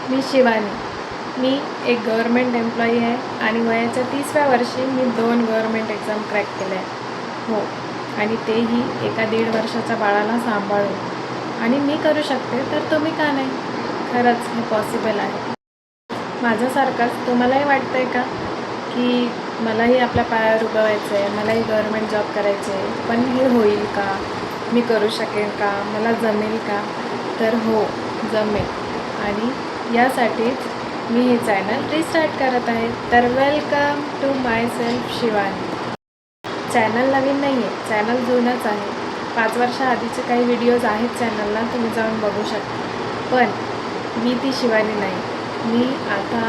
मी शिवानी. मी एक government employee आहे आणि वयाच्या 30व्या वर्षी मी 2 गव्हर्मेंट एक्झाम क्रॅक केल्या आहे. हो, आणि तेही एका 1.5 वर्षाच्या बाळाला सांभाळून. आणि मी करू शकते तर तुम्ही का नाही? खरंच हे पॉसिबल आहे. माझ्यासारखंच तुम्हालाही वाटतं आहे का की मलाही आपल्या पायावर उभं व्हायचं आहे, मलाही गव्हर्मेंट जॉब करायचे आहे, पण हे होईल का? मी करू शकेन का? मला जमेल का? तर हो, जमेल. आणि यासाठीच मी हे चॅनल रिस्टार्ट करत आहे. तर welcome to my self Shivani. Channel नवीन नाही आहे, चॅनल जुनंच आहे. 5 वर्षाआधीचे काही व्हिडिओज आहेत चॅनलला, तुम्ही जाऊन बघू शकता. पण मी ती शिवानी नाही. मी आता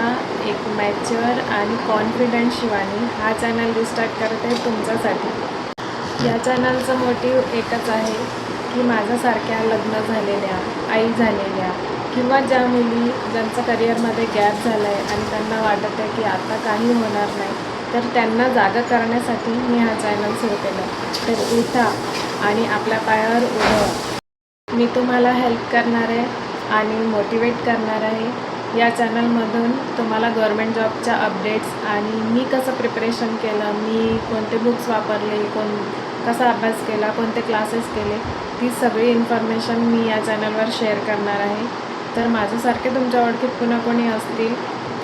एक मॅच्युअर आणि कॉन्फिडंट शिवानी हा चॅनल रिस्टार्ट करत आहे तुमच्यासाठी. या चॅनलचं मोटिव्ह एकच आहे की माझ्यासारख्या लग्न झालेल्या, आई झालेल्या किंवा ज्या मुली ज्यांचं करिअरमध्ये गॅप झाला आहे आणि त्यांना वाटत आहे की आता काही होणार नाही, तर त्यांना जागं करण्यासाठी मी हा चॅनल सुरू केला. तर उठा आणि आपल्या पायावर उभं व्हा. मी तुम्हाला हेल्प करणार आहे आणि मोटिवेट करणार आहे. या चॅनलमधून तुम्हाला गव्हर्मेंट जॉबच्या अपडेट्स आणि मी कसं प्रिपरेशन केलं, मी कोणते बुक्स वापरले, कसा अभ्यास केला, कोणते क्लासेस केले, ती सगळी इन्फॉर्मेशन मी या चॅनलवर शेअर करणार आहे. तर माझ्यासारखे तुमच्या ओळखीत पुन्हा कोणी असतील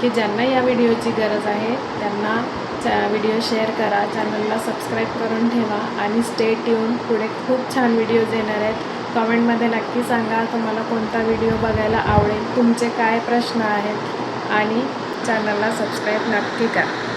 की ज्यांना या व्हिडिओची गरज आहे, त्यांना व्हिडिओ शेअर करा, चॅनलला सबस्क्राईब करून ठेवा आणि स्टे ट्यून. पुढे खूप छान व्हिडिओज येणार आहेत. कमेंटमध्ये नक्की सांगा तुम्हाला कोणता व्हिडिओ बघायला आवडेल, तुमचे काय प्रश्न आहेत आणि चॅनलला सबस्क्राईब नक्की करा.